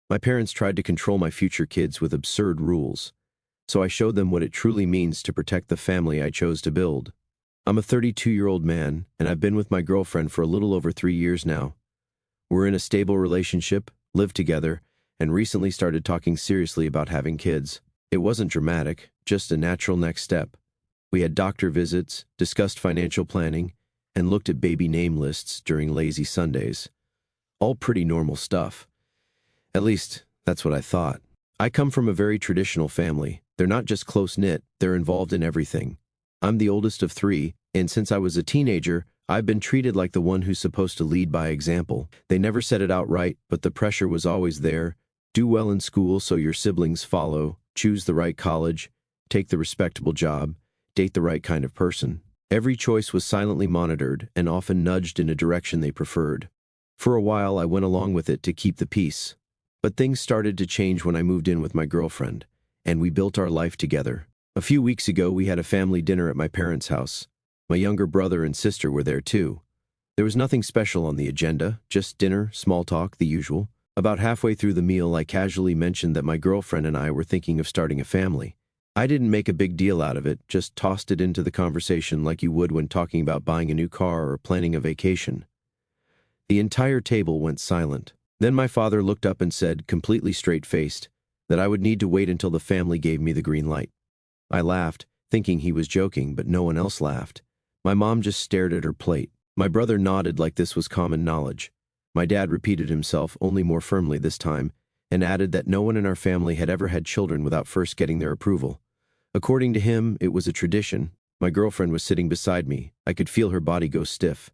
My parents tried to control my future kids with absurd rules, so I showed them what it truly means to protect the family I chose to build. I'm a 32-year-old man, and I've been with my girlfriend for a little over 3 years now. We're in a stable relationship, live together, and recently started talking seriously about having kids. It wasn't dramatic, just a natural next step. We had doctor visits, discussed financial planning, and looked at baby name lists during lazy Sundays. All pretty normal stuff. At least, that's what I thought. I come from a very traditional family. They're not just close-knit, they're involved in everything. I'm the oldest of 3, and since I was a teenager, I've been treated like the one who's supposed to lead by example. They never said it outright, but the pressure was always there. Do well in school so your siblings follow, choose the right college, take the respectable job, date the right kind of person. Every choice was silently monitored and often nudged in a direction they preferred. For a while, I went along with it to keep the peace. But things started to change when I moved in with my girlfriend, and we built our life together. A few weeks ago, we had a family dinner at my parents' house. My younger brother and sister were there too. There was nothing special on the agenda, just dinner, small talk, the usual. About halfway through the meal, I casually mentioned that my girlfriend and I were thinking of starting a family. I didn't make a big deal out of it, just tossed it into the conversation like you would when talking about buying a new car or planning a vacation. The entire table went silent. Then my father looked up and said, completely straight-faced, that I would need to wait until the family gave me the green light. I laughed, thinking he was joking, but no one else laughed. My mom just stared at her plate. My brother nodded like this was common knowledge. My dad repeated himself, only more firmly this time, and added that no one in our family had ever had children without first getting their approval. According to him, it was a tradition. My girlfriend was sitting beside me. I could feel her body go stiff.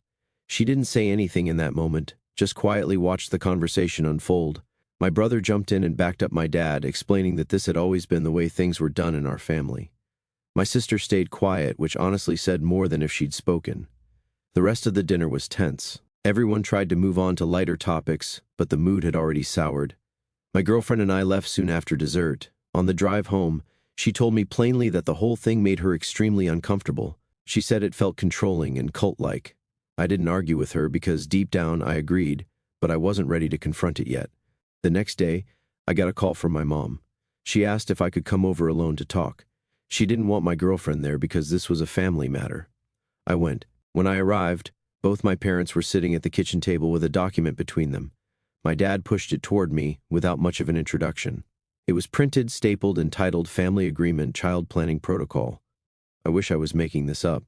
She didn't say anything in that moment, just quietly watched the conversation unfold. My brother jumped in and backed up my dad, explaining that this had always been the way things were done in our family. My sister stayed quiet, which honestly said more than if she'd spoken. The rest of the dinner was tense. Everyone tried to move on to lighter topics, but the mood had already soured. My girlfriend and I left soon after dessert. On the drive home, she told me plainly that the whole thing made her extremely uncomfortable. She said it felt controlling and cult-like. I didn't argue with her because deep down I agreed, but I wasn't ready to confront it yet. The next day, I got a call from my mom. She asked if I could come over alone to talk. She didn't want my girlfriend there because this was a family matter. I went. When I arrived, both my parents were sitting at the kitchen table with a document between them. My dad pushed it toward me without much of an introduction. It was printed, stapled, and titled Family Agreement Child Planning Protocol. I wish I was making this up.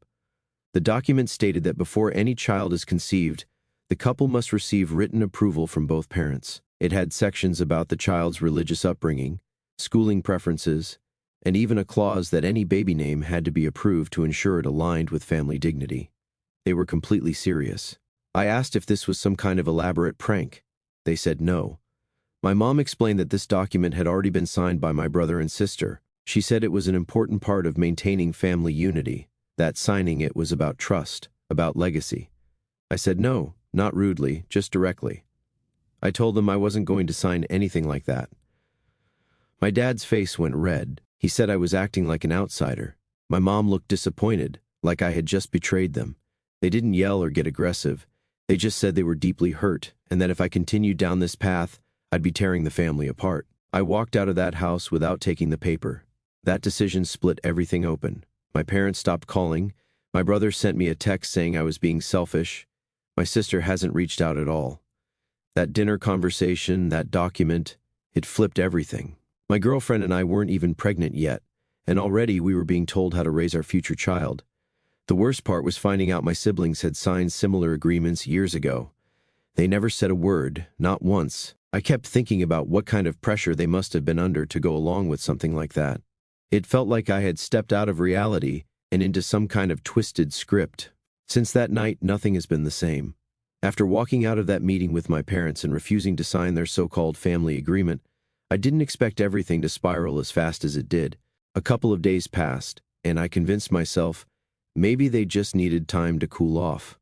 The document stated that before any child is conceived, the couple must receive written approval from both parents. It had sections about the child's religious upbringing, schooling preferences, and even a clause that any baby name had to be approved to ensure it aligned with family dignity. They were completely serious. I asked if this was some kind of elaborate prank. They said no. My mom explained that this document had already been signed by my brother and sister. She said it was an important part of maintaining family unity, that signing it was about trust, about legacy. I said no, not rudely, just directly. I told them I wasn't going to sign anything like that. My dad's face went red. He said I was acting like an outsider. My mom looked disappointed, like I had just betrayed them. They didn't yell or get aggressive. They just said they were deeply hurt, and that if I continued down this path, I'd be tearing the family apart. I walked out of that house without taking the paper. That decision split everything open. My parents stopped calling. My brother sent me a text saying I was being selfish. My sister hasn't reached out at all. That dinner conversation, that document, it flipped everything. My girlfriend and I weren't even pregnant yet, and already we were being told how to raise our future child. The worst part was finding out my siblings had signed similar agreements years ago. They never said a word, not once. I kept thinking about what kind of pressure they must have been under to go along with something like that. It felt like I had stepped out of reality and into some kind of twisted script. Since that night, nothing has been the same. After walking out of that meeting with my parents and refusing to sign their so-called family agreement, I didn't expect everything to spiral as fast as it did. A couple of days passed, and I convinced myself maybe they just needed time to cool off.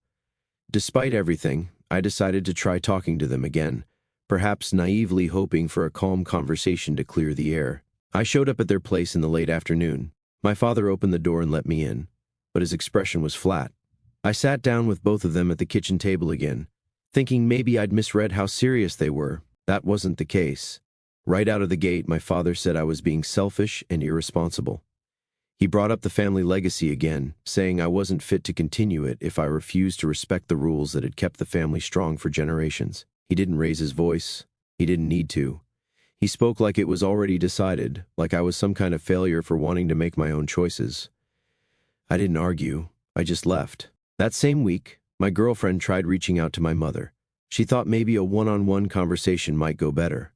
Despite everything, I decided to try talking to them again, perhaps naively hoping for a calm conversation to clear the air. I showed up at their place in the late afternoon. My father opened the door and let me in, but his expression was flat. I sat down with both of them at the kitchen table again, thinking maybe I'd misread how serious they were. That wasn't the case. Right out of the gate, my father said I was being selfish and irresponsible. He brought up the family legacy again, saying I wasn't fit to continue it if I refused to respect the rules that had kept the family strong for generations. He didn't raise his voice. He didn't need to. He spoke like it was already decided, like I was some kind of failure for wanting to make my own choices. I didn't argue. I just left. That same week, my girlfriend tried reaching out to my mother. She thought maybe a one-on-one conversation might go better.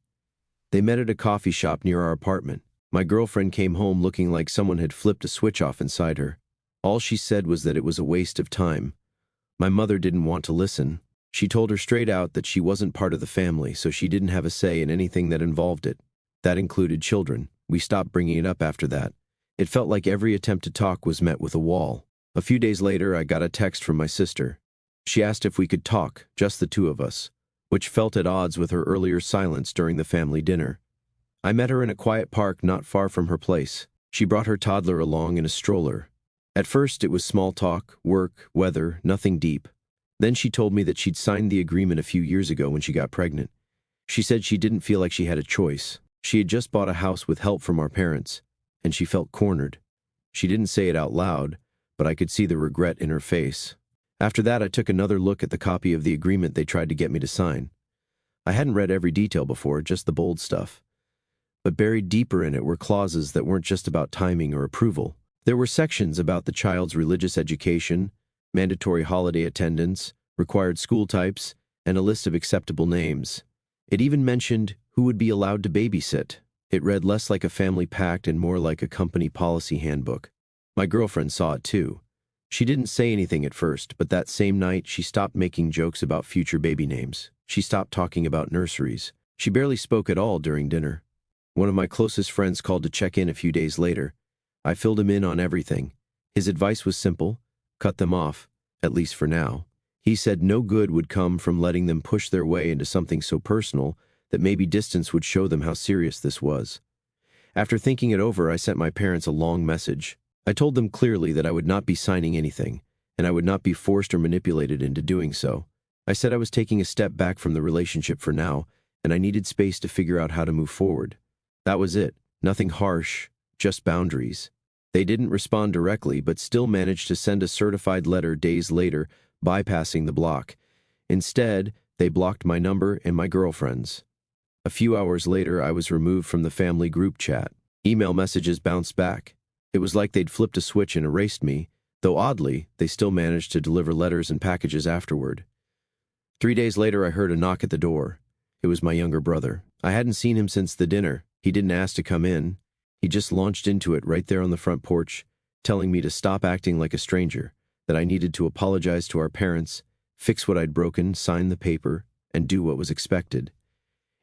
They met at a coffee shop near our apartment. My girlfriend came home looking like someone had flipped a switch off inside her. All she said was that it was a waste of time. My mother didn't want to listen. She told her straight out that she wasn't part of the family, so she didn't have a say in anything that involved it. That included children. We stopped bringing it up after that. It felt like every attempt to talk was met with a wall. A few days later, I got a text from my sister. She asked if we could talk, just the two of us, which felt at odds with her earlier silence during the family dinner. I met her in a quiet park not far from her place. She brought her toddler along in a stroller. At first, it was small talk, work, weather, nothing deep. Then she told me that she'd signed the agreement a few years ago when she got pregnant. She said she didn't feel like she had a choice. She had just bought a house with help from our parents, and she felt cornered. She didn't say it out loud, but I could see the regret in her face. After that, I took another look at the copy of the agreement they tried to get me to sign. I hadn't read every detail before, just the bold stuff. But buried deeper in it were clauses that weren't just about timing or approval. There were sections about the child's religious education, mandatory holiday attendance, required school types, and a list of acceptable names. It even mentioned who would be allowed to babysit. It read less like a family pact and more like a company policy handbook. My girlfriend saw it too. She didn't say anything at first, but that same night she stopped making jokes about future baby names. She stopped talking about nurseries. She barely spoke at all during dinner. One of my closest friends called to check in a few days later. I filled him in on everything. His advice was simple: cut them off, at least for now. He said no good would come from letting them push their way into something so personal that maybe distance would show them how serious this was. After thinking it over, I sent my parents a long message. I told them clearly that I would not be signing anything, and I would not be forced or manipulated into doing so. I said I was taking a step back from the relationship for now, and I needed space to figure out how to move forward. That was it. Nothing harsh, just boundaries. They didn't respond directly, but still managed to send a certified letter days later, bypassing the block. Instead, they blocked my number and my girlfriend's. A few hours later, I was removed from the family group chat. Email messages bounced back. It was like they'd flipped a switch and erased me, though oddly, they still managed to deliver letters and packages afterward. 3 days later, I heard a knock at the door. It was my younger brother. I hadn't seen him since the dinner. He didn't ask to come in. He just launched into it right there on the front porch, telling me to stop acting like a stranger, that I needed to apologize to our parents, fix what I'd broken, sign the paper, and do what was expected.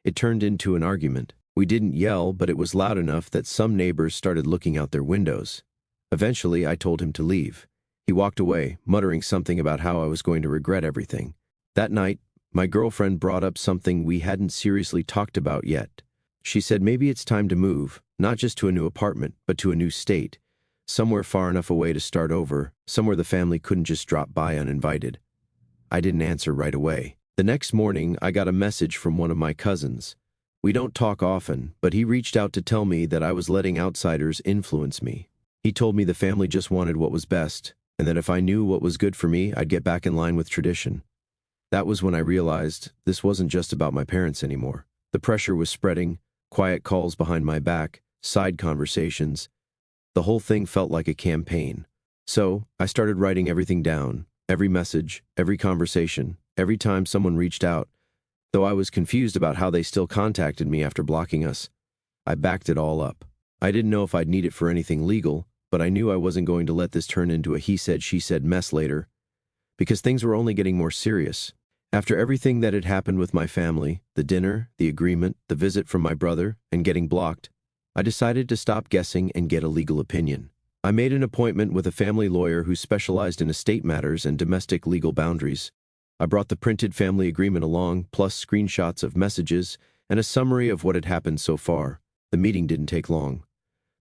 It turned into an argument. We didn't yell, but it was loud enough that some neighbors started looking out their windows. Eventually, I told him to leave. He walked away, muttering something about how I was going to regret everything. That night, my girlfriend brought up something we hadn't seriously talked about yet. She said maybe it's time to move, not just to a new apartment, but to a new state, somewhere far enough away to start over, somewhere the family couldn't just drop by uninvited. I didn't answer right away. The next morning, I got a message from one of my cousins. We don't talk often, but he reached out to tell me that I was letting outsiders influence me. He told me the family just wanted what was best, and that if I knew what was good for me, I'd get back in line with tradition. That was when I realized this wasn't just about my parents anymore. The pressure was spreading, quiet calls behind my back, side conversations. The whole thing felt like a campaign. So, I started writing everything down, every message, every conversation, every time someone reached out. Though I was confused about how they still contacted me after blocking us, I backed it all up. I didn't know if I'd need it for anything legal, but I knew I wasn't going to let this turn into a he said, she said mess later, because things were only getting more serious. After everything that had happened with my family, the dinner, the agreement, the visit from my brother, and getting blocked, I decided to stop guessing and get a legal opinion. I made an appointment with a family lawyer who specialized in estate matters and domestic legal boundaries. I brought the printed family agreement along, plus screenshots of messages and a summary of what had happened so far. The meeting didn't take long.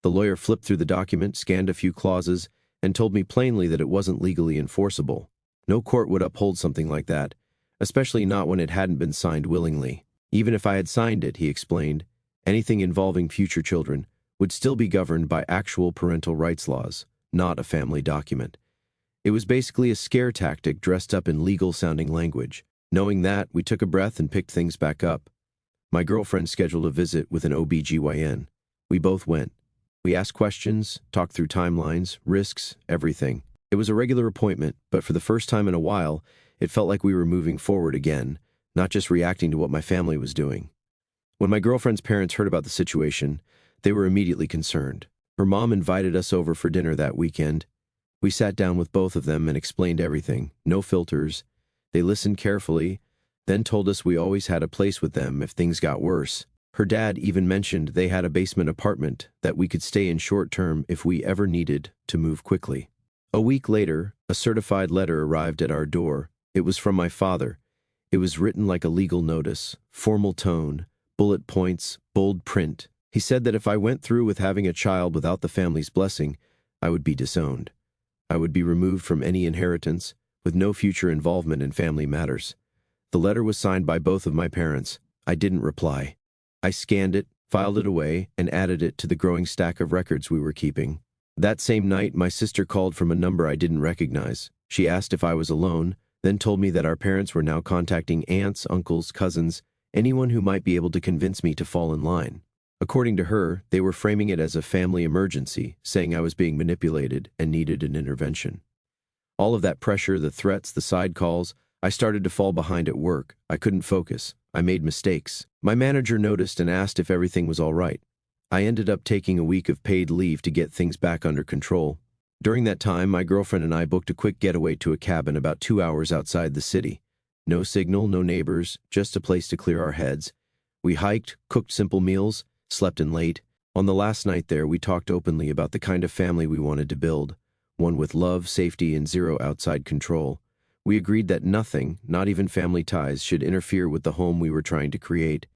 The lawyer flipped through the document, scanned a few clauses, and told me plainly that it wasn't legally enforceable. No court would uphold something like that, especially not when it hadn't been signed willingly. Even if I had signed it, he explained, anything involving future children, would still be governed by actual parental rights laws, not a family document. It was basically a scare tactic dressed up in legal-sounding language. Knowing that, we took a breath and picked things back up. My girlfriend scheduled a visit with an OB/GYN. We both went. We asked questions, talked through timelines, risks, everything. It was a regular appointment, but for the first time in a while, it felt like we were moving forward again, not just reacting to what my family was doing. When my girlfriend's parents heard about the situation, they were immediately concerned. Her mom invited us over for dinner that weekend. We sat down with both of them and explained everything, no filters. They listened carefully, then told us we always had a place with them if things got worse. Her dad even mentioned they had a basement apartment that we could stay in short term if we ever needed to move quickly. A week later, a certified letter arrived at our door. It was from my father. It was written like a legal notice, formal tone, bullet points, bold print. He said that if I went through with having a child without the family's blessing, I would be disowned. I would be removed from any inheritance, with no future involvement in family matters. The letter was signed by both of my parents. I didn't reply. I scanned it, filed it away, and added it to the growing stack of records we were keeping. That same night, my sister called from a number I didn't recognize. She asked if I was alone, then told me that our parents were now contacting aunts, uncles, cousins, anyone who might be able to convince me to fall in line. According to her, they were framing it as a family emergency, saying I was being manipulated and needed an intervention. All of that pressure, the threats, the side calls, I started to fall behind at work. I couldn't focus. I made mistakes. My manager noticed and asked if everything was all right. I ended up taking a week of paid leave to get things back under control. During that time, my girlfriend and I booked a quick getaway to a cabin about 2 hours outside the city. No signal, no neighbors, just a place to clear our heads. We hiked, cooked simple meals, slept in late. On the last night there, we talked openly about the kind of family we wanted to build, one with love, safety, and zero outside control. We agreed that nothing, not even family ties, should interfere with the home we were trying to create.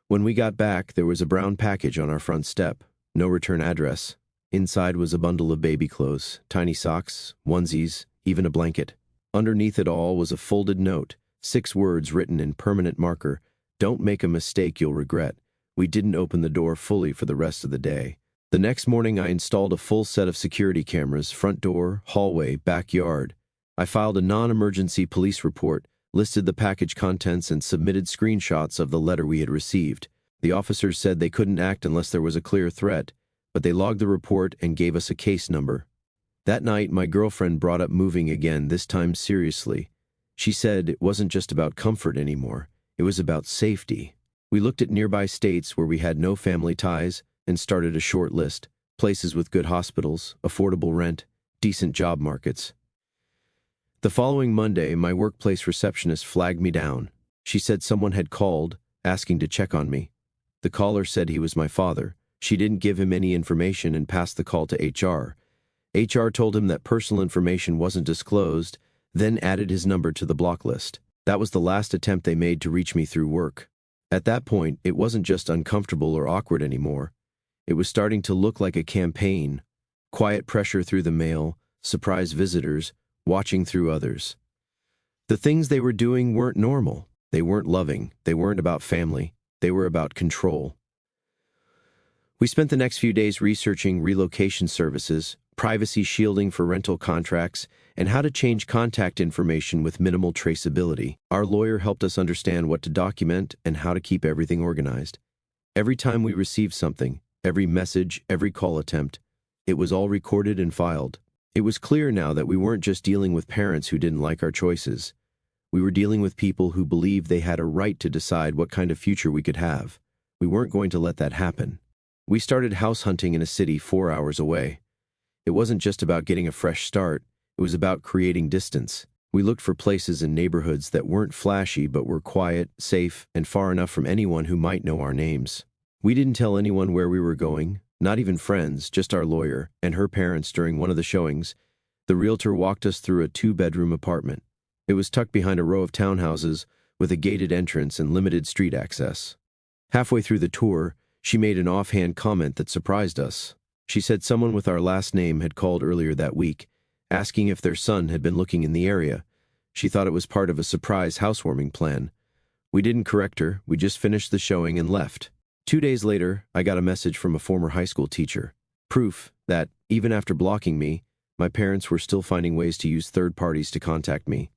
When we got back, there was a brown package on our front step. No return address. Inside was a bundle of baby clothes, tiny socks, onesies, even a blanket. Underneath it all was a folded note, 6 words written in permanent marker. Don't make a mistake you'll regret. We didn't open the door fully for the rest of the day. The next morning, I installed a full set of security cameras, front door, hallway, backyard. I filed a non-emergency police report, listed the package contents, and submitted screenshots of the letter we had received. The officers said they couldn't act unless there was a clear threat, but they logged the report and gave us a case number. That night, my girlfriend brought up moving again, this time seriously. She said it wasn't just about comfort anymore. It was about safety. We looked at nearby states where we had no family ties and started a short list, places with good hospitals, affordable rent, decent job markets. The following Monday, my workplace receptionist flagged me down. She said someone had called, asking to check on me. The caller said he was my father. She didn't give him any information and passed the call to HR. HR told him that personal information wasn't disclosed, then added his number to the block list. That was the last attempt they made to reach me through work. At that point, it wasn't just uncomfortable or awkward anymore. It was starting to look like a campaign. Quiet pressure through the mail, surprise visitors, watching through others. The things they were doing weren't normal. They weren't loving. They weren't about family. They were about control. We spent the next few days researching relocation services, privacy shielding for rental contracts, and how to change contact information with minimal traceability. Our lawyer helped us understand what to document and how to keep everything organized. Every time we received something, every message, every call attempt, it was all recorded and filed. It was clear now that we weren't just dealing with parents who didn't like our choices. We were dealing with people who believed they had a right to decide what kind of future we could have. We weren't going to let that happen. We started house hunting in a city 4 hours away. It wasn't just about getting a fresh start. It was about creating distance. We looked for places in neighborhoods that weren't flashy but were quiet, safe, and far enough from anyone who might know our names. We didn't tell anyone where we were going, not even friends, just our lawyer and her parents. During one of the showings, the realtor walked us through a 2-bedroom apartment. It was tucked behind a row of townhouses with a gated entrance and limited street access. Halfway through the tour, she made an offhand comment that surprised us. She said someone with our last name had called earlier that week, asking if their son had been looking in the area. She thought it was part of a surprise housewarming plan. We didn't correct her, we just finished the showing and left. 2 days later, I got a message from a former high school teacher. Proof that, even after blocking me, my parents were still finding ways to use third parties to contact me.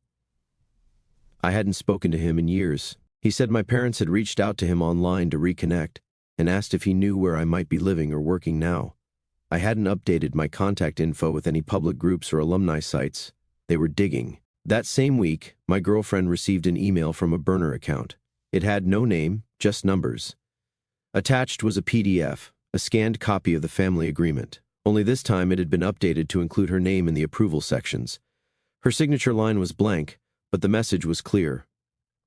I hadn't spoken to him in years. He said my parents had reached out to him online to reconnect and asked if he knew where I might be living or working now. I hadn't updated my contact info with any public groups or alumni sites. They were digging. That same week, my girlfriend received an email from a burner account. It had no name, just numbers. Attached was a PDF, a scanned copy of the family agreement. Only this time it had been updated to include her name in the approval sections. Her signature line was blank, but the message was clear.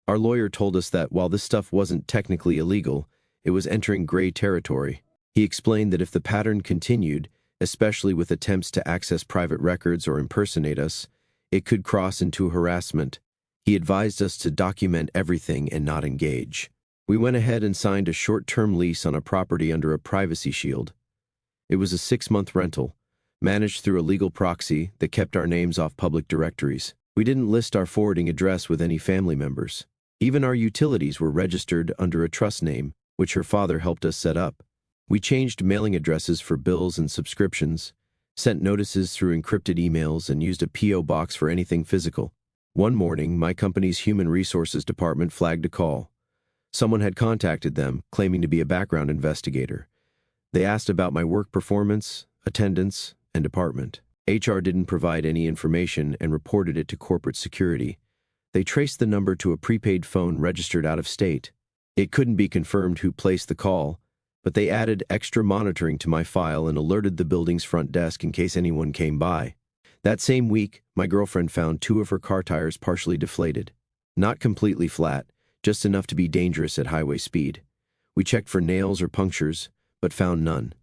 Our lawyer told us that while this stuff wasn't technically illegal, it was entering gray territory. He explained that if the pattern continued, especially with attempts to access private records or impersonate us, it could cross into harassment. He advised us to document everything and not engage. We went ahead and signed a short-term lease on a property under a privacy shield. It was a 6-month rental, managed through a legal proxy that kept our names off public directories. We didn't list our forwarding address with any family members. Even our utilities were registered under a trust name, which her father helped us set up. We changed mailing addresses for bills and subscriptions, sent notices through encrypted emails, and used a P.O. box for anything physical. One morning, my company's human resources department flagged a call. Someone had contacted them, claiming to be a background investigator. They asked about my work performance, attendance, and department. HR didn't provide any information and reported it to corporate security. They traced the number to a prepaid phone registered out of state. It couldn't be confirmed who placed the call, but they added extra monitoring to my file and alerted the building's front desk in case anyone came by. That same week, my girlfriend found 2 of her car tires partially deflated. Not completely flat, just enough to be dangerous at highway speed. We checked for nails or punctures, but found none.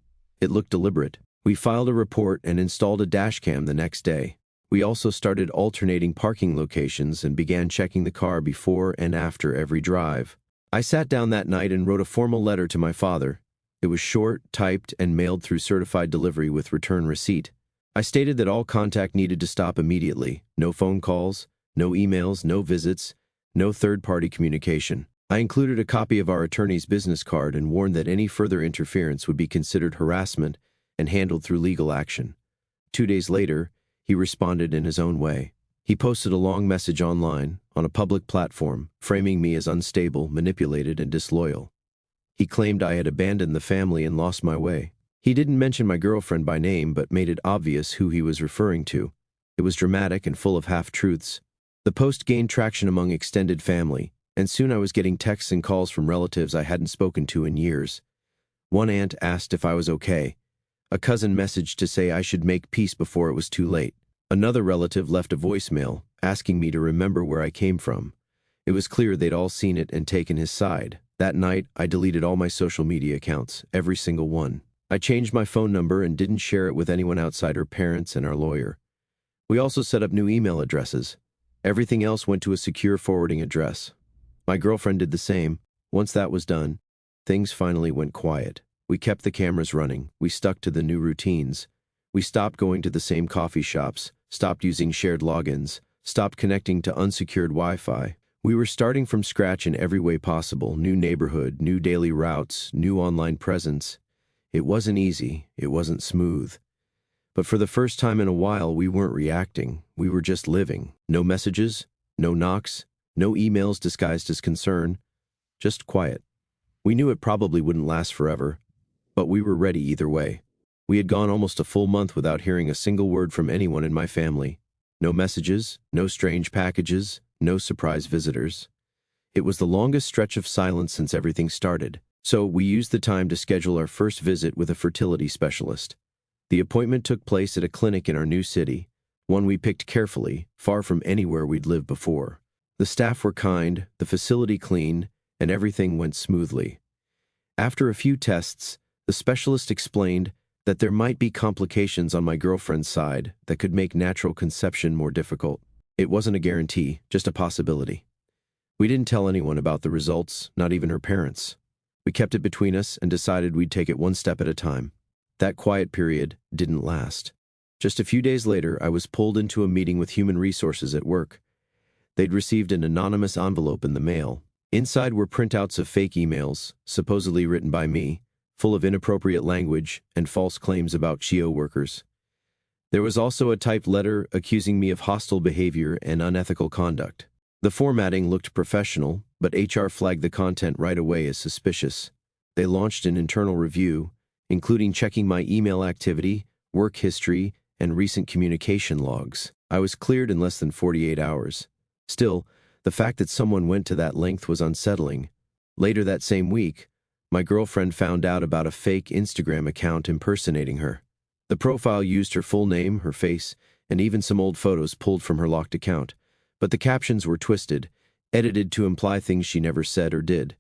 It looked deliberate. We filed a report and installed a dash cam the next day. We also started alternating parking locations and began checking the car before and after every drive. I sat down that night and wrote a formal letter to my father. It was short, typed, and mailed through certified delivery with return receipt. I stated that all contact needed to stop immediately. No phone calls, no emails, no visits, no third-party communication. I included a copy of our attorney's business card and warned that any further interference would be considered harassment and handled through legal action. 2 days later, he responded in his own way. He posted a long message online, on a public platform, framing me as unstable, manipulated, and disloyal. He claimed I had abandoned the family and lost my way. He didn't mention my girlfriend by name, but made it obvious who he was referring to. It was dramatic and full of half-truths. The post gained traction among extended family, and soon I was getting texts and calls from relatives I hadn't spoken to in years. One aunt asked if I was okay. A cousin messaged to say I should make peace before it was too late. Another relative left a voicemail, asking me to remember where I came from. It was clear they'd all seen it and taken his side. That night, I deleted all my social media accounts, every single one. I changed my phone number and didn't share it with anyone outside her parents and our lawyer. We also set up new email addresses. Everything else went to a secure forwarding address. My girlfriend did the same. Once that was done, things finally went quiet. We kept the cameras running. We stuck to the new routines. We stopped going to the same coffee shops, stopped using shared logins, stopped connecting to unsecured Wi-Fi. We were starting from scratch in every way possible: new neighborhood, new daily routes, new online presence. It wasn't easy. It wasn't smooth. But for the first time in a while, we weren't reacting. We were just living. No messages, no knocks, no emails disguised as concern, just quiet. We knew it probably wouldn't last forever, but we were ready either way. We had gone almost a full month without hearing a single word from anyone in my family. No messages, no strange packages, no surprise visitors. It was the longest stretch of silence since everything started. So we used the time to schedule our first visit with a fertility specialist. The appointment took place at a clinic in our new city, one we picked carefully, far from anywhere we'd lived before. The staff were kind, the facility clean, and everything went smoothly. After a few tests, the specialist explained that there might be complications on my girlfriend's side that could make natural conception more difficult. It wasn't a guarantee, just a possibility. We didn't tell anyone about the results, not even her parents. We kept it between us and decided we'd take it one step at a time. That quiet period didn't last. Just a few days later, I was pulled into a meeting with human resources at work. They'd received an anonymous envelope in the mail. Inside were printouts of fake emails, supposedly written by me, full of inappropriate language and false claims about CHIO workers. There was also a typed letter accusing me of hostile behavior and unethical conduct. The formatting looked professional, but HR flagged the content right away as suspicious. They launched an internal review, including checking my email activity, work history, and recent communication logs. I was cleared in less than 48 hours. Still, the fact that someone went to that length was unsettling. Later that same week, my girlfriend found out about a fake Instagram account impersonating her. The profile used her full name, her face, and even some old photos pulled from her locked account. But the captions were twisted, edited to imply things she never said or did.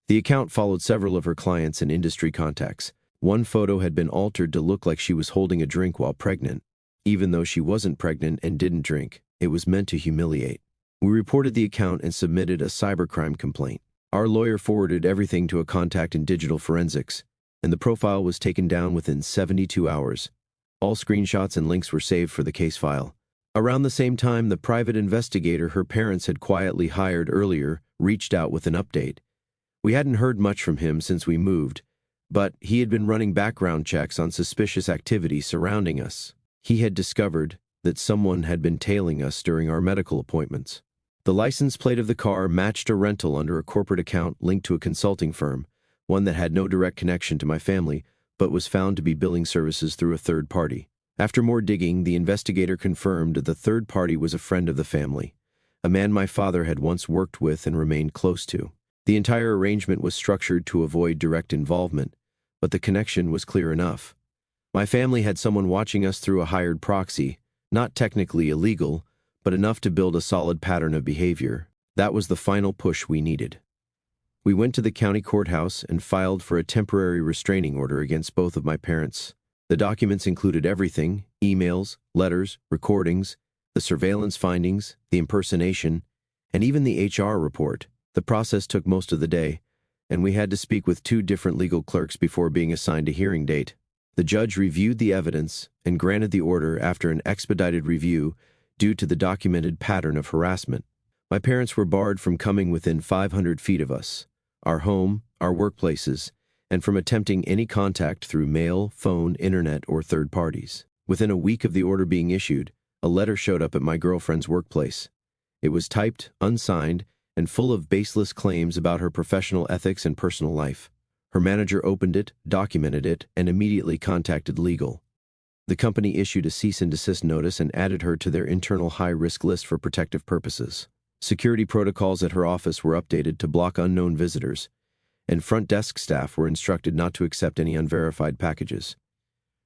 The account followed several of her clients and industry contacts. One photo had been altered to look like she was holding a drink while pregnant. Even though she wasn't pregnant and didn't drink, it was meant to humiliate. We reported the account and submitted a cybercrime complaint. Our lawyer forwarded everything to a contact in digital forensics, and the profile was taken down within 72 hours. All screenshots and links were saved for the case file. Around the same time, the private investigator her parents had quietly hired earlier reached out with an update. We hadn't heard much from him since we moved, but he had been running background checks on suspicious activity surrounding us. He had discovered that someone had been tailing us during our medical appointments. The license plate of the car matched a rental under a corporate account linked to a consulting firm, one that had no direct connection to my family, but was found to be billing services through a third party. After more digging, the investigator confirmed that the third party was a friend of the family, a man my father had once worked with and remained close to. The entire arrangement was structured to avoid direct involvement, but the connection was clear enough. My family had someone watching us through a hired proxy, not technically illegal, but enough to build a solid pattern of behavior. That was the final push we needed. We went to the county courthouse and filed for a temporary restraining order against both of my parents. The documents included everything: emails, letters, recordings, the surveillance findings, the impersonation, and even the HR report. The process took most of the day, and we had to speak with 2 different legal clerks before being assigned a hearing date. The judge reviewed the evidence and granted the order after an expedited review due to the documented pattern of harassment. My parents were barred from coming within 500 feet of us, our home, our workplaces, and from attempting any contact through mail, phone, internet, or third parties. Within a week of the order being issued, a letter showed up at my girlfriend's workplace. It was typed, unsigned, and full of baseless claims about her professional ethics and personal life. Her manager opened it, documented it, and immediately contacted legal. The company issued a cease and desist notice and added her to their internal high-risk list for protective purposes. Security protocols at her office were updated to block unknown visitors, and front desk staff were instructed not to accept any unverified packages.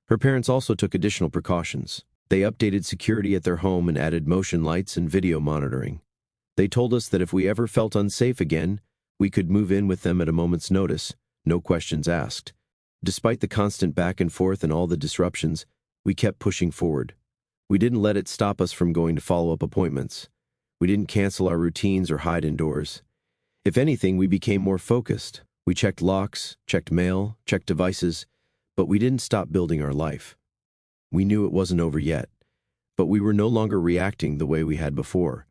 Her parents also took additional precautions. They updated security at their home and added motion lights and video monitoring. They told us that if we ever felt unsafe again, we could move in with them at a moment's notice, no questions asked. Despite the constant back and forth and all the disruptions, we kept pushing forward. We didn't let it stop us from going to follow-up appointments. We didn't cancel our routines or hide indoors. If anything, we became more focused. We checked locks, checked mail, checked devices, but we didn't stop building our life. We knew it wasn't over yet, but we were no longer reacting the way we had before.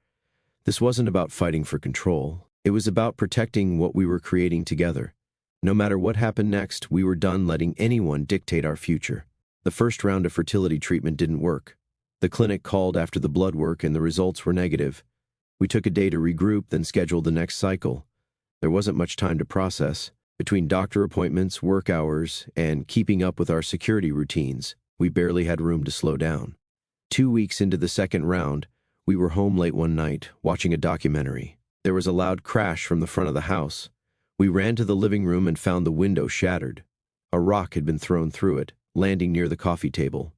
This wasn't about fighting for control. It was about protecting what we were creating together. No matter what happened next, we were done letting anyone dictate our future. The first round of fertility treatment didn't work. The clinic called after the blood work and the results were negative. We took a day to regroup, then scheduled the next cycle. There wasn't much time to process. Between doctor appointments, work hours, and keeping up with our security routines, we barely had room to slow down. 2 weeks into the second round, we were home late one night, watching a documentary. There was a loud crash from the front of the house. We ran to the living room and found the window shattered. A rock had been thrown through it, landing near the coffee table.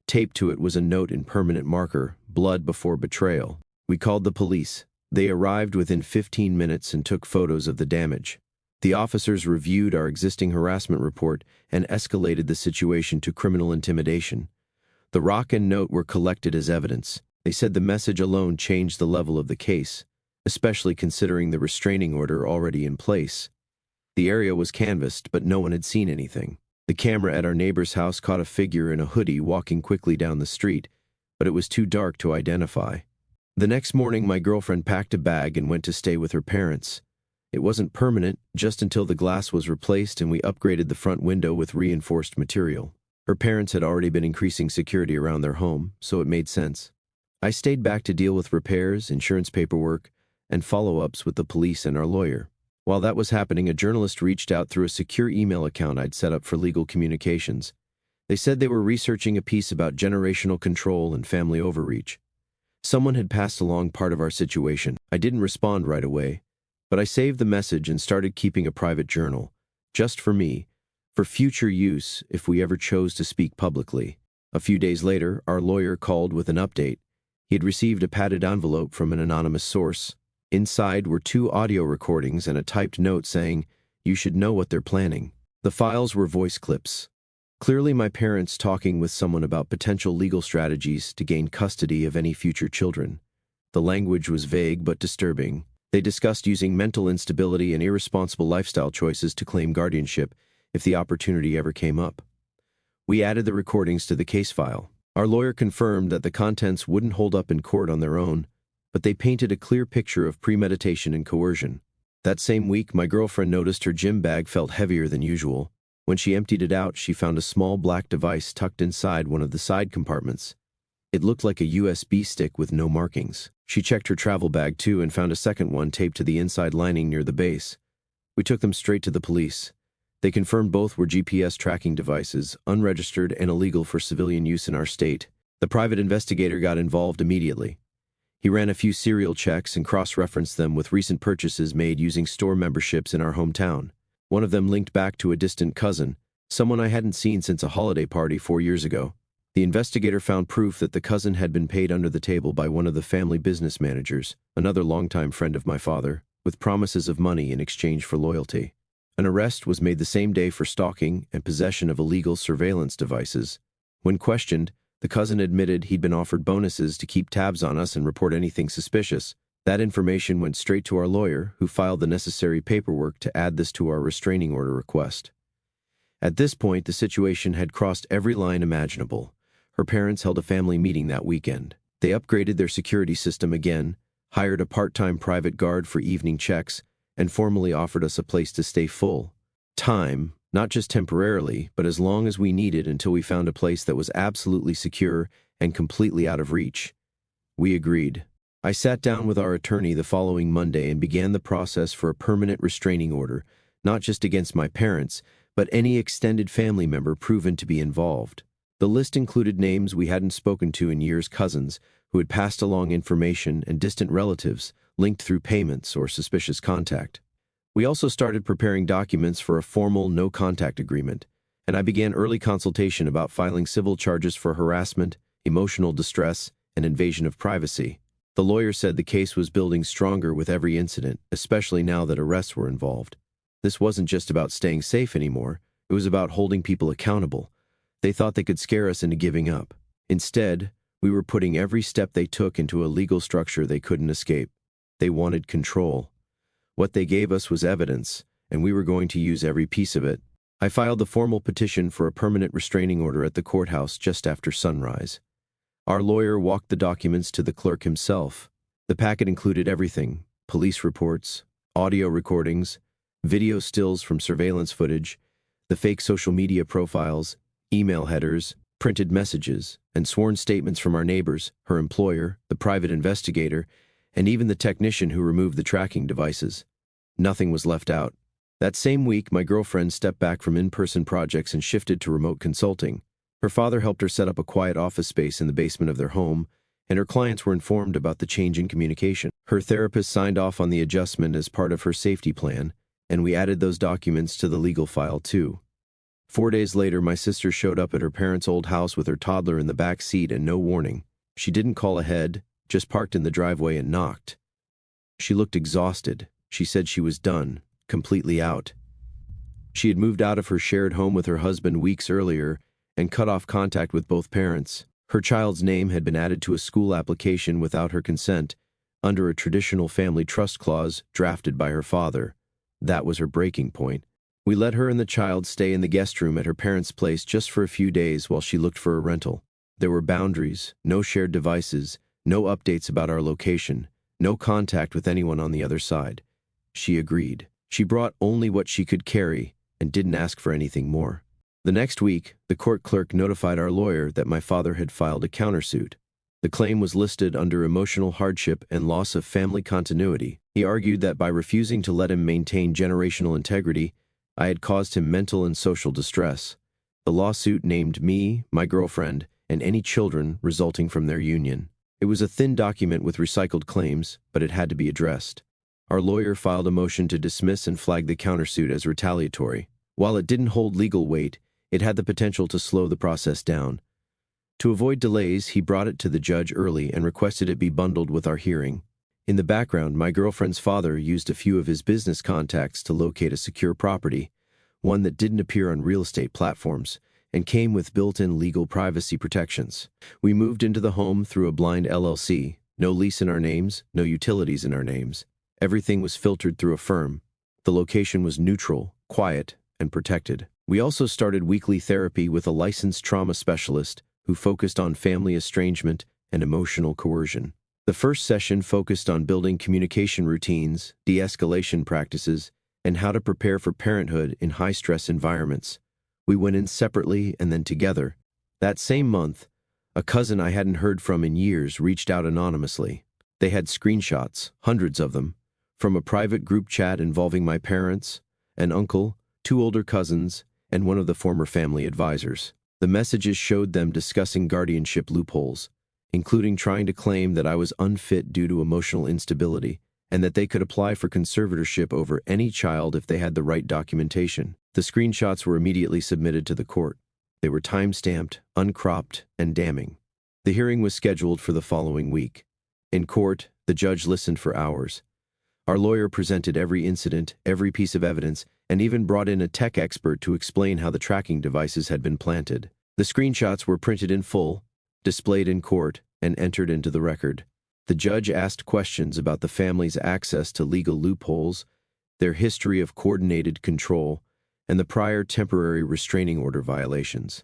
Taped to it was a note in permanent marker, "Blood before betrayal." We called the police. They arrived within 15 minutes and took photos of the damage. The officers reviewed our existing harassment report and escalated the situation to criminal intimidation. The rock and note were collected as evidence. They said the message alone changed the level of the case, especially considering the restraining order already in place. The area was canvassed, but no one had seen anything. The camera at our neighbor's house caught a figure in a hoodie walking quickly down the street, but it was too dark to identify. The next morning, my girlfriend packed a bag and went to stay with her parents. It wasn't permanent, just until the glass was replaced and we upgraded the front window with reinforced material. Her parents had already been increasing security around their home, so it made sense. I stayed back to deal with repairs, insurance paperwork, and follow-ups with the police and our lawyer. While that was happening, a journalist reached out through a secure email account I'd set up for legal communications. They said they were researching a piece about generational control and family overreach. Someone had passed along part of our situation. I didn't respond right away, but I saved the message and started keeping a private journal, just for me, for future use if we ever chose to speak publicly. A few days later, our lawyer called with an update. He had received a padded envelope from an anonymous source. Inside were 2 audio recordings and a typed note saying, "You should know what they're planning." The files were voice clips. Clearly my parents talking with someone about potential legal strategies to gain custody of any future children. The language was vague but disturbing. They discussed using mental instability and irresponsible lifestyle choices to claim guardianship if the opportunity ever came up. We added the recordings to the case file. Our lawyer confirmed that the contents wouldn't hold up in court on their own, but they painted a clear picture of premeditation and coercion. That same week, my girlfriend noticed her gym bag felt heavier than usual. When she emptied it out, she found a small black device tucked inside one of the side compartments. It looked like a USB stick with no markings. She checked her travel bag too and found a second one taped to the inside lining near the base. We took them straight to the police. They confirmed both were GPS tracking devices, unregistered and illegal for civilian use in our state. The private investigator got involved immediately. He ran a few serial checks and cross-referenced them with recent purchases made using store memberships in our hometown. One of them linked back to a distant cousin, someone I hadn't seen since a holiday party 4 years ago. The investigator found proof that the cousin had been paid under the table by one of the family business managers, another longtime friend of my father, with promises of money in exchange for loyalty. An arrest was made the same day for stalking and possession of illegal surveillance devices. When questioned, the cousin admitted he'd been offered bonuses to keep tabs on us and report anything suspicious. That information went straight to our lawyer, who filed the necessary paperwork to add this to our restraining order request. At this point, the situation had crossed every line imaginable. Her parents held a family meeting that weekend. They upgraded their security system again, hired a part-time private guard for evening checks, and formally offered us a place to stay full time, not just temporarily, but as long as we needed until we found a place that was absolutely secure and completely out of reach. We agreed. I sat down with our attorney the following Monday and began the process for a permanent restraining order, not just against my parents, but any extended family member proven to be involved. The list included names we hadn't spoken to in years, cousins who had passed along information, and distant relatives linked through payments or suspicious contact. We also started preparing documents for a formal no-contact agreement, and I began early consultation about filing civil charges for harassment, emotional distress, and invasion of privacy. The lawyer said the case was building stronger with every incident, especially now that arrests were involved. This wasn't just about staying safe anymore, it was about holding people accountable. They thought they could scare us into giving up. Instead, we were putting every step they took into a legal structure they couldn't escape. They wanted control. What they gave us was evidence, and we were going to use every piece of it. I filed the formal petition for a permanent restraining order at the courthouse just after sunrise. Our lawyer walked the documents to the clerk himself. The packet included everything: police reports, audio recordings, video stills from surveillance footage, the fake social media profiles, email headers, printed messages, and sworn statements from our neighbors, her employer, the private investigator, and even the technician who removed the tracking devices. Nothing was left out. That same week, my girlfriend stepped back from in-person projects and shifted to remote consulting. Her father helped her set up a quiet office space in the basement of their home, and her clients were informed about the change in communication. Her therapist signed off on the adjustment as part of her safety plan, and we added those documents to the legal file too. 4 days later, my sister showed up at her parents' old house with her toddler in the back seat and no warning. She didn't call ahead, just parked in the driveway and knocked. She looked exhausted. She said she was done, completely out. She had moved out of her shared home with her husband weeks earlier and cut off contact with both parents. Her child's name had been added to a school application without her consent, under a traditional family trust clause drafted by her father. That was her breaking point. We let her and the child stay in the guest room at her parents' place just for a few days while she looked for a rental. There were boundaries, no shared devices, no updates about our location, no contact with anyone on the other side. She agreed. She brought only what she could carry and didn't ask for anything more. The next week, the court clerk notified our lawyer that my father had filed a countersuit. The claim was listed under emotional hardship and loss of family continuity. He argued that by refusing to let him maintain generational integrity, I had caused him mental and social distress. The lawsuit named me, my girlfriend, and any children resulting from their union. It was a thin document with recycled claims, but it had to be addressed. Our lawyer filed a motion to dismiss and flag the countersuit as retaliatory. While it didn't hold legal weight, it had the potential to slow the process down. To avoid delays, he brought it to the judge early and requested it be bundled with our hearing. In the background, my girlfriend's father used a few of his business contacts to locate a secure property, one that didn't appear on real estate platforms, and came with built-in legal privacy protections. We moved into the home through a blind LLC, no lease in our names, no utilities in our names. Everything was filtered through a firm. The location was neutral, quiet, and protected. We also started weekly therapy with a licensed trauma specialist who focused on family estrangement and emotional coercion. The first session focused on building communication routines, de-escalation practices, and how to prepare for parenthood in high-stress environments. We went in separately and then together. That same month, a cousin I hadn't heard from in years reached out anonymously. They had screenshots, hundreds of them, from a private group chat involving my parents, an uncle, 2 older cousins, and one of the former family advisors. The messages showed them discussing guardianship loopholes, including trying to claim that I was unfit due to emotional instability, and that they could apply for conservatorship over any child if they had the right documentation. The screenshots were immediately submitted to the court. They were time-stamped, uncropped, and damning. The hearing was scheduled for the following week. In court, the judge listened for hours. Our lawyer presented every incident, every piece of evidence, and even brought in a tech expert to explain how the tracking devices had been planted. The screenshots were printed in full, displayed in court, and entered into the record. The judge asked questions about the family's access to legal loopholes, their history of coordinated control, and the prior temporary restraining order violations.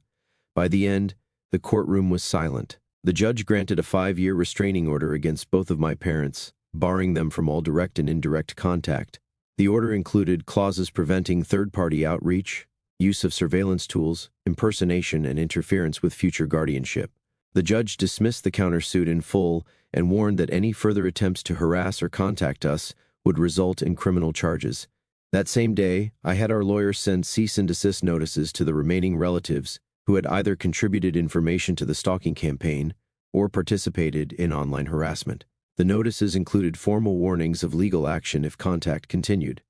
By the end, the courtroom was silent. The judge granted a 5-year restraining order against both of my parents, barring them from all direct and indirect contact. The order included clauses preventing third-party outreach, use of surveillance tools, impersonation, and interference with future guardianship. The judge dismissed the countersuit in full and warned that any further attempts to harass or contact us would result in criminal charges. That same day, I had our lawyer send cease and desist notices to the remaining relatives who had either contributed information to the stalking campaign or participated in online harassment. The notices included formal warnings of legal action if contact continued.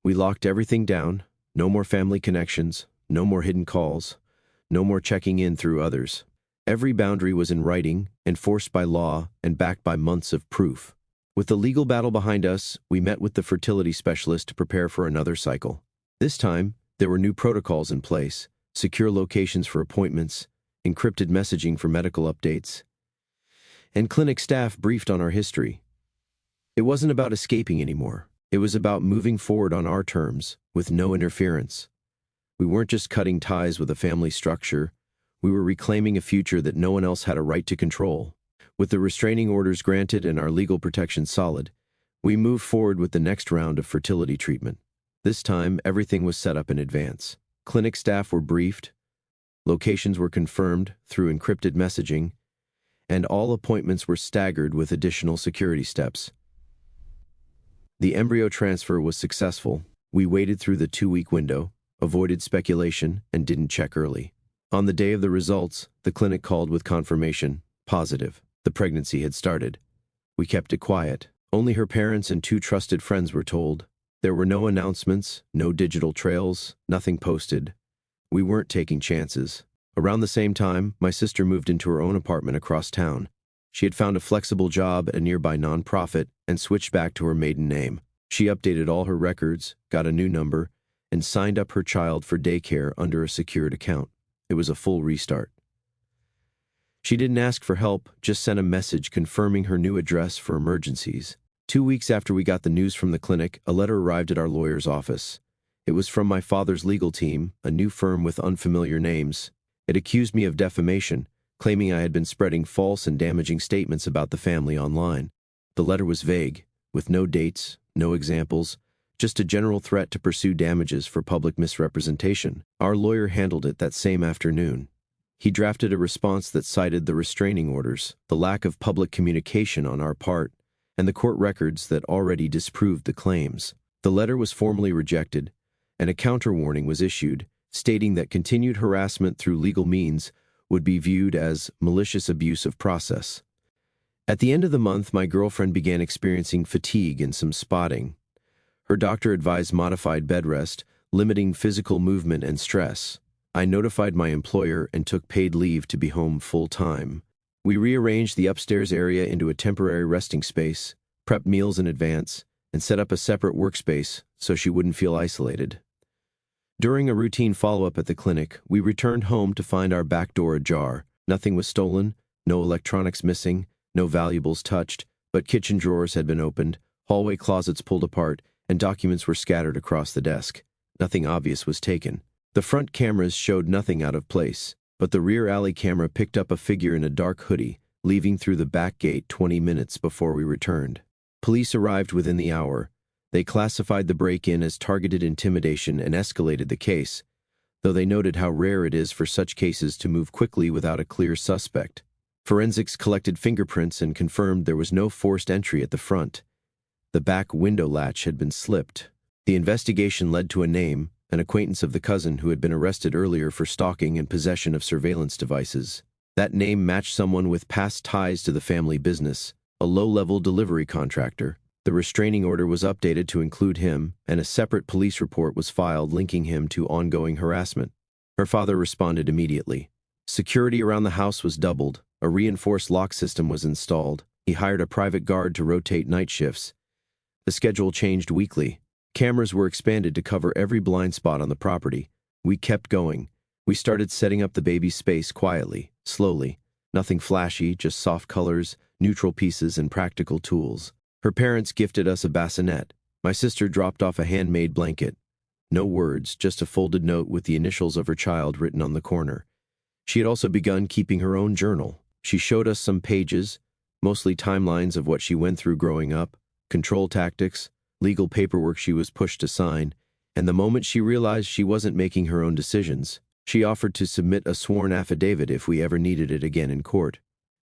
We locked everything down, no more family connections, no more hidden calls, no more checking in through others. Every boundary was in writing, enforced by law, and backed by months of proof. With the legal battle behind us, we met with the fertility specialist to prepare for another cycle. This time, there were new protocols in place, secure locations for appointments, encrypted messaging for medical updates, and clinic staff briefed on our history. It wasn't about escaping anymore. It was about moving forward on our terms, with no interference. We weren't just cutting ties with a family structure. We were reclaiming a future that no one else had a right to control. With the restraining orders granted and our legal protection solid, we moved forward with the next round of fertility treatment. This time, everything was set up in advance. Clinic staff were briefed, locations were confirmed through encrypted messaging, and all appointments were staggered with additional security steps. The embryo transfer was successful. We waited through the 2-week window, avoided speculation, and didn't check early. On the day of the results, the clinic called with confirmation, positive. The pregnancy had started. We kept it quiet. Only her parents and 2 trusted friends were told. There were no announcements, no digital trails, nothing posted. We weren't taking chances. Around the same time, my sister moved into her own apartment across town. She had found a flexible job at a nearby nonprofit and switched back to her maiden name. She updated all her records, got a new number, and signed up her child for daycare under a secured account. It was a full restart. She didn't ask for help, just sent a message confirming her new address for emergencies. 2 weeks after we got the news from the clinic, a letter arrived at our lawyer's office. It was from my father's legal team, a new firm with unfamiliar names. It accused me of defamation, claiming I had been spreading false and damaging statements about the family online. The letter was vague, with no dates, no examples, just a general threat to pursue damages for public misrepresentation. Our lawyer handled it that same afternoon. He drafted a response that cited the restraining orders, the lack of public communication on our part, and the court records that already disproved the claims. The letter was formally rejected, and a counter-warning was issued, stating that continued harassment through legal means would be viewed as malicious abuse of process. At the end of the month, my girlfriend began experiencing fatigue and some spotting. Her doctor advised modified bed rest, limiting physical movement and stress. I notified my employer and took paid leave to be home full-time. We rearranged the upstairs area into a temporary resting space, prepped meals in advance, and set up a separate workspace so she wouldn't feel isolated. During a routine follow-up at the clinic, we returned home to find our back door ajar. Nothing was stolen, no electronics missing, no valuables touched, but kitchen drawers had been opened, hallway closets pulled apart, and documents were scattered across the desk. Nothing obvious was taken. The front cameras showed nothing out of place, but the rear alley camera picked up a figure in a dark hoodie, leaving through the back gate 20 minutes before we returned. Police arrived within the hour. They classified the break-in as targeted intimidation and escalated the case, though they noted how rare it is for such cases to move quickly without a clear suspect. Forensics collected fingerprints and confirmed there was no forced entry at the front. The back window latch had been slipped. The investigation led to a name, an acquaintance of the cousin who had been arrested earlier for stalking and possession of surveillance devices. That name matched someone with past ties to the family business, a low-level delivery contractor. The restraining order was updated to include him, and a separate police report was filed linking him to ongoing harassment. Her father responded immediately. Security around the house was doubled. A reinforced lock system was installed. He hired a private guard to rotate night shifts. The schedule changed weekly. Cameras were expanded to cover every blind spot on the property. We kept going. We started setting up the baby's space quietly, slowly. Nothing flashy, just soft colors, neutral pieces, and practical tools. Her parents gifted us a bassinet. My sister dropped off a handmade blanket. No words, just a folded note with the initials of her child written on the corner. She had also begun keeping her own journal. She showed us some pages, mostly timelines of what she went through growing up, control tactics, legal paperwork she was pushed to sign, and the moment she realized she wasn't making her own decisions, she offered to submit a sworn affidavit if we ever needed it again in court.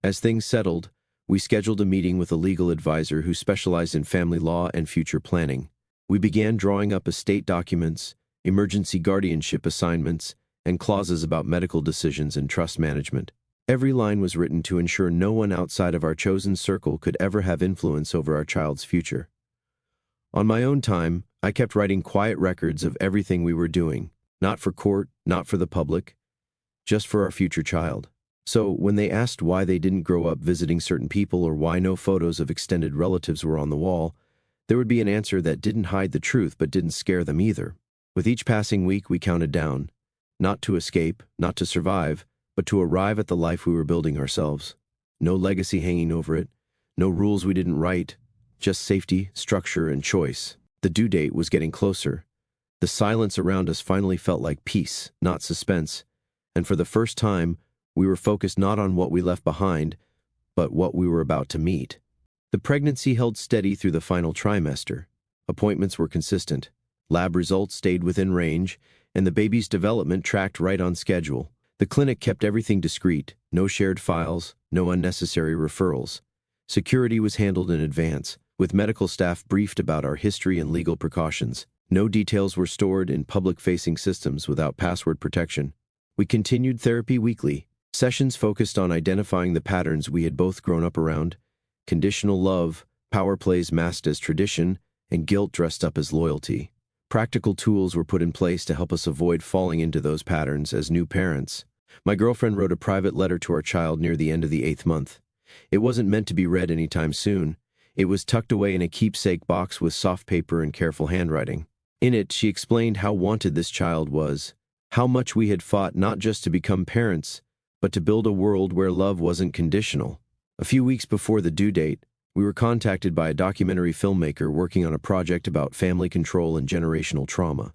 As things settled, we scheduled a meeting with a legal advisor who specialized in family law and future planning. We began drawing up estate documents, emergency guardianship assignments, and clauses about medical decisions and trust management. Every line was written to ensure no one outside of our chosen circle could ever have influence over our child's future. On my own time, I kept writing quiet records of everything we were doing, not for court, not for the public, just for our future child. So when they asked why they didn't grow up visiting certain people or why no photos of extended relatives were on the wall, there would be an answer that didn't hide the truth but didn't scare them either. With each passing week, we counted down, not to escape, not to survive, but to arrive at the life we were building ourselves. No legacy hanging over it, no rules we didn't write, just safety, structure, and choice. The due date was getting closer. The silence around us finally felt like peace, not suspense, and for the first time, we were focused not on what we left behind, but what we were about to meet. The pregnancy held steady through the final trimester. Appointments were consistent. Lab results stayed within range, and the baby's development tracked right on schedule. The clinic kept everything discreet, no shared files, no unnecessary referrals. Security was handled in advance, with medical staff briefed about our history and legal precautions. No details were stored in public-facing systems without password protection. We continued therapy weekly. Sessions focused on identifying the patterns we had both grown up around: conditional love, power plays masked as tradition, and guilt dressed up as loyalty. Practical tools were put in place to help us avoid falling into those patterns as new parents. My girlfriend wrote a private letter to our child near the end of the 8th month. It wasn't meant to be read anytime soon. It was tucked away in a keepsake box with soft paper and careful handwriting. In it, she explained how wanted this child was, how much we had fought not just to become parents, but to build a world where love wasn't conditional. A few weeks before the due date, we were contacted by a documentary filmmaker working on a project about family control and generational trauma.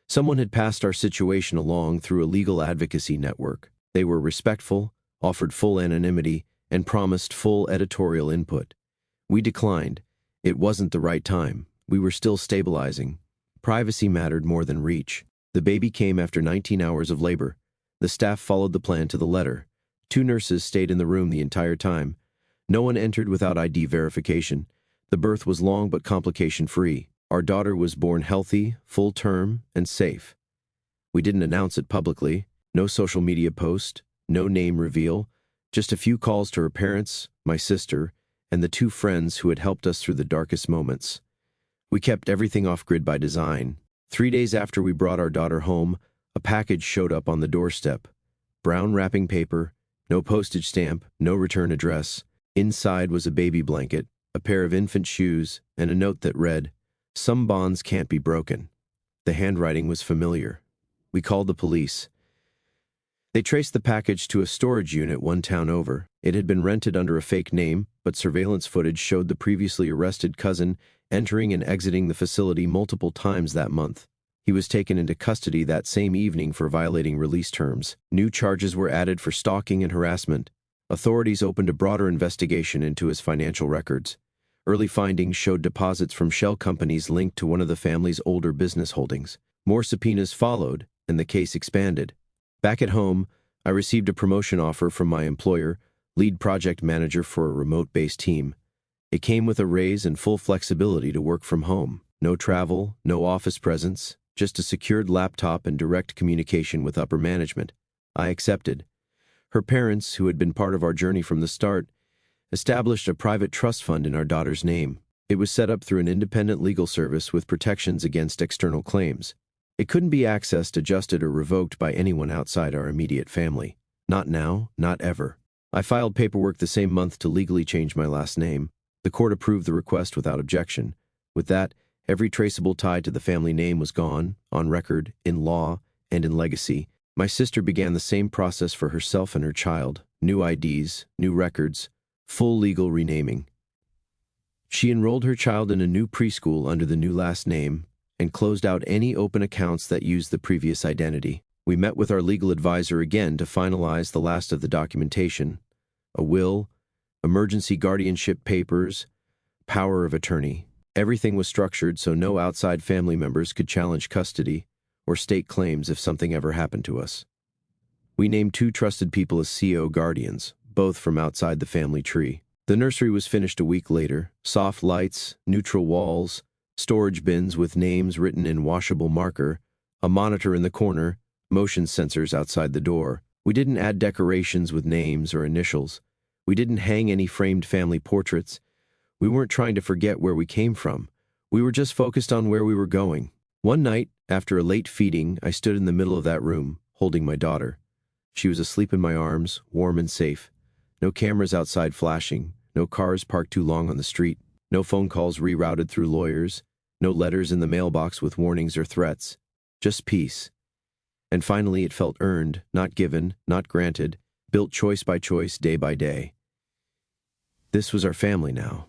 Someone had passed our situation along through a legal advocacy network. They were respectful, offered full anonymity, and promised full editorial input. We declined. It wasn't the right time. We were still stabilizing. Privacy mattered more than reach. The baby came after 19 hours of labor. The staff followed the plan to the letter. 2 nurses stayed in the room the entire time. No one entered without ID verification. The birth was long but complication-free. Our daughter was born healthy, full term, and safe. We didn't announce it publicly. No social media post, no name reveal, just a few calls to her parents, my sister, and the 2 friends who had helped us through the darkest moments. We kept everything off-grid by design. 3 days after we brought our daughter home, a package showed up on the doorstep. Brown wrapping paper, no postage stamp, no return address. Inside was a baby blanket, a pair of infant shoes, and a note that read, "Some bonds can't be broken." The handwriting was familiar. We called the police. They traced the package to a storage unit 1 town over. It had been rented under a fake name, but surveillance footage showed the previously arrested cousin entering and exiting the facility multiple times that month. He was taken into custody that same evening for violating release terms. New charges were added for stalking and harassment. Authorities opened a broader investigation into his financial records. Early findings showed deposits from shell companies linked to one of the family's older business holdings. More subpoenas followed, and the case expanded. Back at home, I received a promotion offer from my employer, lead project manager for a remote-based team. It came with a raise and full flexibility to work from home. No travel, no office presence, just a secured laptop and direct communication with upper management. I accepted. Her parents, who had been part of our journey from the start, established a private trust fund in our daughter's name. It was set up through an independent legal service with protections against external claims. It couldn't be accessed, adjusted, or revoked by anyone outside our immediate family. Not now, not ever. I filed paperwork the same month to legally change my last name. The court approved the request without objection. With that, every traceable tie to the family name was gone, on record, in law, and in legacy. My sister began the same process for herself and her child. New IDs, new records, full legal renaming. She enrolled her child in a new preschool under the new last name and closed out any open accounts that used the previous identity. We met with our legal advisor again to finalize the last of the documentation: a will, emergency guardianship papers, power of attorney. Everything was structured so no outside family members could challenge custody or state claims if something ever happened to us. We named 2 trusted people as CO guardians, both from outside the family tree. The nursery was finished a week later. Soft lights, neutral walls, storage bins with names written in washable marker, a monitor in the corner, motion sensors outside the door. We didn't add decorations with names or initials. We didn't hang any framed family portraits. We weren't trying to forget where we came from. We were just focused on where we were going. One night, after a late feeding, I stood in the middle of that room, holding my daughter. She was asleep in my arms, warm and safe. No cameras outside flashing, no cars parked too long on the street, no phone calls rerouted through lawyers, no letters in the mailbox with warnings or threats. Just peace. And finally it felt earned, not given, not granted, built choice by choice, day by day. This was our family now.